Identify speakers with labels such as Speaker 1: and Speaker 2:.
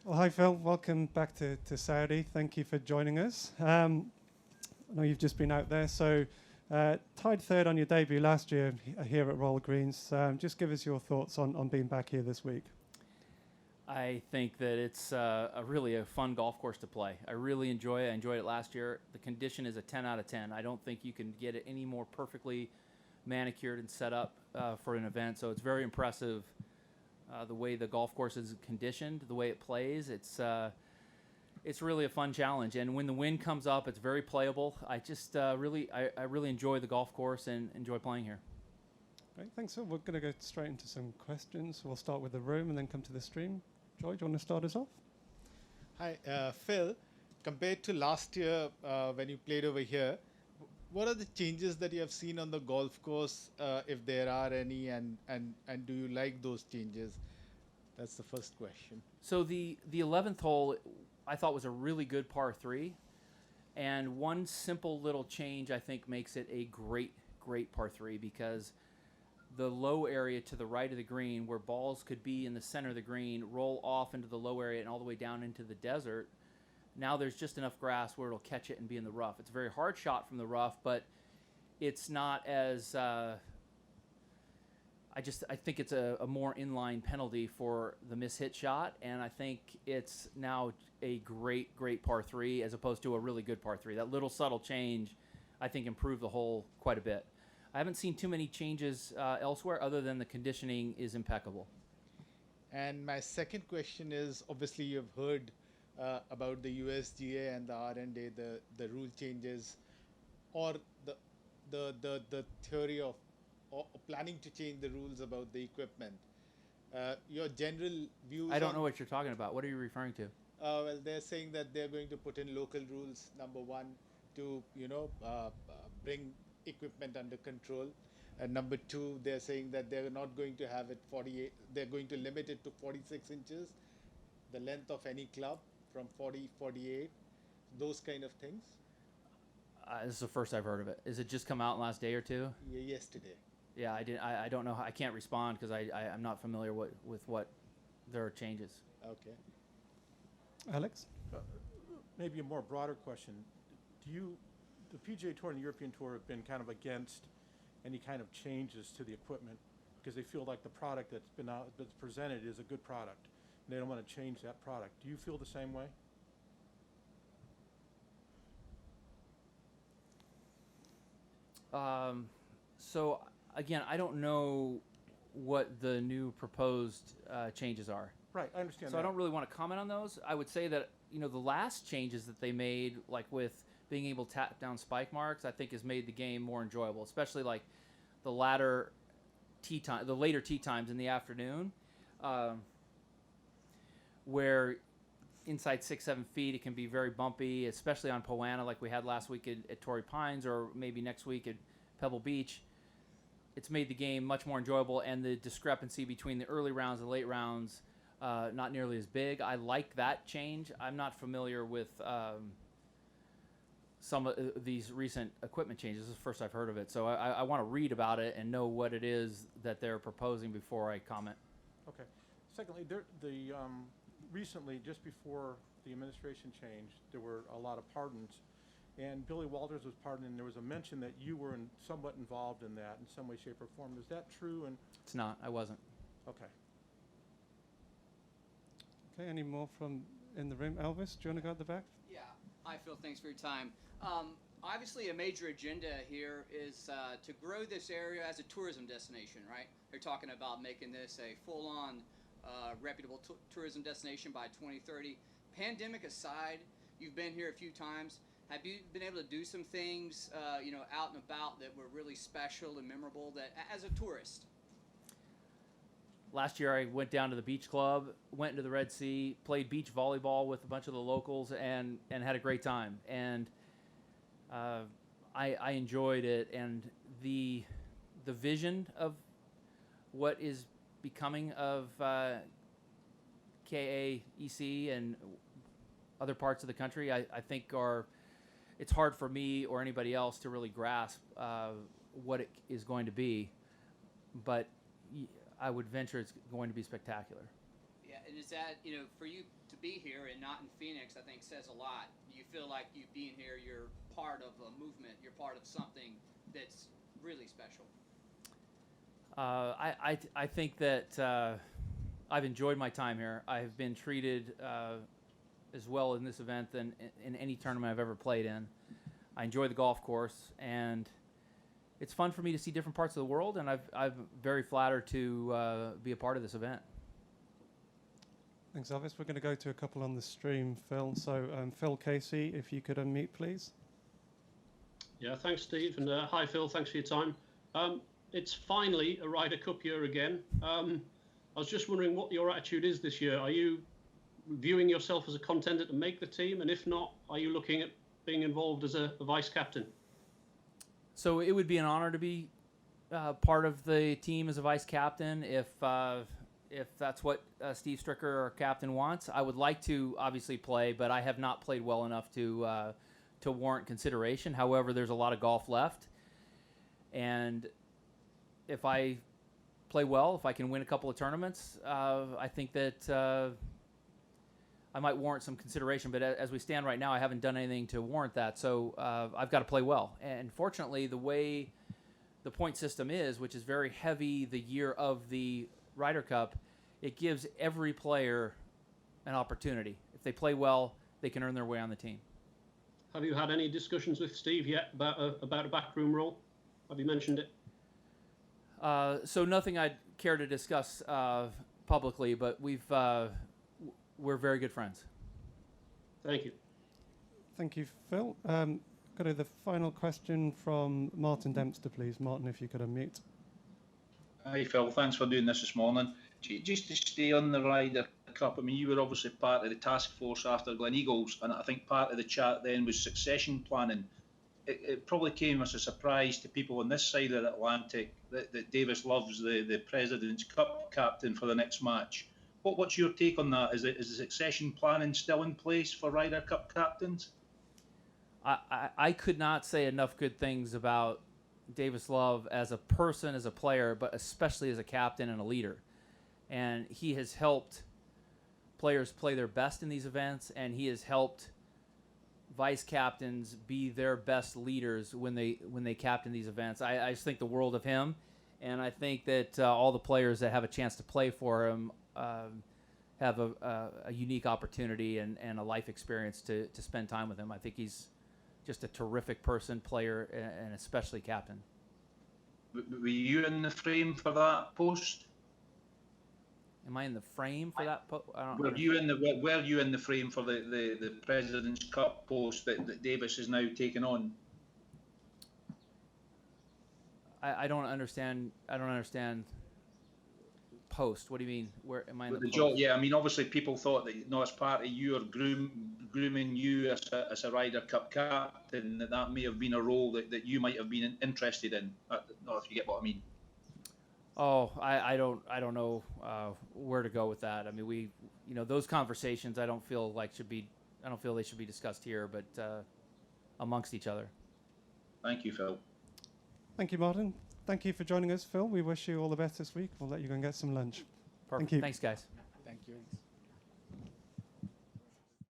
Speaker 1: Well, hi, Phil. Welcome back to Saudi. Thank you for joining us. I know you've just been out there, so tied third on your debut last year here at Royal Greens. Just give us your thoughts on being back here this week.
Speaker 2: I think that it's really a fun golf course to play. I really enjoy it. I enjoyed it last year. The condition is a 10 out of 10. I don't think you can get it any more perfectly manicured and set up for an event, so it's very impressive. The way the golf course is conditioned, the way it plays, it's really a fun challenge. And when the wind comes up, it's very playable. I just really enjoy the golf course and enjoy playing here.
Speaker 1: Great, thanks. So we're going to go straight into some questions. We'll start with the room and then come to the stream. Joy, do you want to start us off?
Speaker 3: Hi, Phil. Compared to last year when you played over here, what are the changes that you have seen on the golf course, if there are any, and do you like those changes? That's the first question.
Speaker 2: So the 11th hole, I thought was a really good par 3, and one simple little change I think makes it a great par 3, because the low area to the right of the green, where balls could be in the center of the green, roll off into the low area and all the way down into the desert. Now there's just enough grass where it'll catch it and be in the rough. It's a very hard shot from the rough, but it's not as I think it's a more inline penalty for the mishit shot, and I think it's now a great par 3 as opposed to a really good par 3. That little subtle change, I think, improved the hole quite a bit. I haven't seen too many changes elsewhere other than the conditioning is impeccable.
Speaker 3: And my second question is, obviously you've heard about the USGA and the R&A, the rule changes, or the theory of planning to change the rules about the equipment. Your general views?
Speaker 2: I don't know what you're talking about. What are you referring to?
Speaker 3: Well, they're saying that they're going to put in local rules, number one, to bring equipment under control. And number two, they're saying that they're not going to have it 48, they're going to limit it to 46 inches, the length of any club from 40, 48, those kind of things.
Speaker 2: This is the first I've heard of it. Is it just come out in the last day or two?
Speaker 3: Yeah, yesterday.
Speaker 2: Yeah, I don't know. I can't respond because I'm not familiar with what their changes.
Speaker 3: Okay.
Speaker 1: Alex?
Speaker 4: Maybe a more broader question. The PGA Tour and the European Tour have been kind of against any kind of changes to the equipment because they feel like the product that's presented is a good product, and they don't want to change that product. Do you feel the same way?
Speaker 2: So again, I don't know what the new proposed changes are.
Speaker 4: Right, I understand.
Speaker 2: So I don't really want to comment on those. I would say that the last changes that they made, like with being able to tap down spike marks, I think has made the game more enjoyable, especially like the later tee times in the afternoon, where inside 6-7 feet it can be very bumpy, especially on Poa annua like we had last week at Torrey Pines, or maybe next week at Pebble Beach. It's made the game much more enjoyable, and the discrepancy between the early rounds and late rounds not nearly as big. I like that change. I'm not familiar with some of these recent equipment changes. This is the first I've heard of it, so I want to read about it and know what it is that they're proposing before I comment.
Speaker 4: Okay. Secondly, recently, just before the administration changed, there were a lot of pardons, and Billy Walters was pardoned, and there was a mention that you were somewhat involved in that in some way, shape, or form. Is that true? And
Speaker 2: It's not. I wasn't.
Speaker 4: okay.
Speaker 1: Okay, any more from in the room? Elvis, do you want to go at the back?
Speaker 5: Yeah. Hi, Phil. Thanks for your time. Obviously, a major agenda here is to grow this area as a tourism destination, right? They're talking about making this a full-on reputable tourism destination by 2030. Pandemic aside, you've been here a few times. Have you been able to do some things, out and about that were really special and memorable that, as a tourist?
Speaker 2: Last year I went down to the beach club, went into the Red Sea, played beach volleyball with a bunch of the locals, and had a great time. And I enjoyed it, and the vision of what is becoming of KAEC and other parts of the country, I think it's hard for me or anybody else to really grasp what it is going to be, but I would venture it's going to be spectacular.
Speaker 5: Yeah, and And is that, for you to be here and not in Phoenix, I think says a lot. Do you feel like you being here, you're part of a movement, you're part of something that's really special?
Speaker 2: I think that I've enjoyed my time here. I've been treated as well in this event than in any tournament I've ever played in. I enjoy the golf course, and it's fun for me to see different parts of the world, and I'm very flattered to be a part of this event.
Speaker 1: Thanks, Elvis. We're going to go to a couple on the stream, Phil. So, Phil Casey, if you could unmute, please.
Speaker 6: Yeah, thanks, Steve. And hi, Phil. Thanks for your time. It's finally a Ryder Cup year again. I was just wondering what your attitude is this year. Are you viewing yourself as a contender to make the team? And if not, are you looking at being involved as a vice captain?
Speaker 2: So it would be an honor to be part of the team as a vice captain if that's what Steve Stricker, our captain, wants. I would like to obviously play, but I have not played well enough to warrant consideration. However, there's a lot of golf left, and if I play well, if I can win a couple of tournaments, I think that I might warrant some consideration. But as we stand right now, I haven't done anything to warrant that. So I've got to play well. And fortunately, the way the point system is, which is very heavy the year of the Ryder Cup, it gives every player an opportunity. If they play well, they can earn their way on the team.
Speaker 6: Have you had any discussions with Steve yet about a backroom role? Have you mentioned it?
Speaker 2: So nothing I'd care to discuss publicly, but we're very good friends.
Speaker 6: Thank you.
Speaker 1: Thank you, Phil. Go to the final question from Martin Dempster, please. Martin, if you could unmute.
Speaker 7: Hi, Phil. Thanks for doing this morning. Just to stay on the Ryder Cup, I mean, you were obviously part of the task force after Gleneagles, and I think part of the chat then was succession planning. It probably came as a surprise to people on this side of the Atlantic that Davis Love's the President's Cup captain for the next match. What's your take on that? Is the succession planning still in place for Ryder Cup captains?
Speaker 2: I could not say enough good things about Davis Love as a person, as a player, but especially as a captain and a leader. And he has helped players play their best in these events, and he has helped vice captains be their best leaders when they captain these events. I just think the world of him, and I think that all the players that have a chance to play for him have a unique opportunity and a life experience to spend time with him. I think he's just a terrific person, player, and especially captain.
Speaker 7: Were you in the frame for that post?
Speaker 2: Am I in the frame for that post?
Speaker 7: Were you in the frame for the President's Cup post that Davis is now taking on?
Speaker 2: I don't understand. Post. What do you mean? Where am I in
Speaker 7: the job? Yeah, I mean, obviously people thought that as part of your grooming you as a Ryder Cup captain, that may have been a role that you might have been interested in. I don't know if you get what I mean.
Speaker 2: Oh, I don't know where to go with that. I mean, those conversations I don't feel they should be discussed here, but amongst each other.
Speaker 7: Thank you, Phil.
Speaker 1: Thank you, Martin. Thank you for joining us, Phil. We wish you all the best this week. We'll let you go and get some lunch.
Speaker 2: Perfect.
Speaker 1: Thank you.
Speaker 2: Thanks, guys.
Speaker 3: Thank you.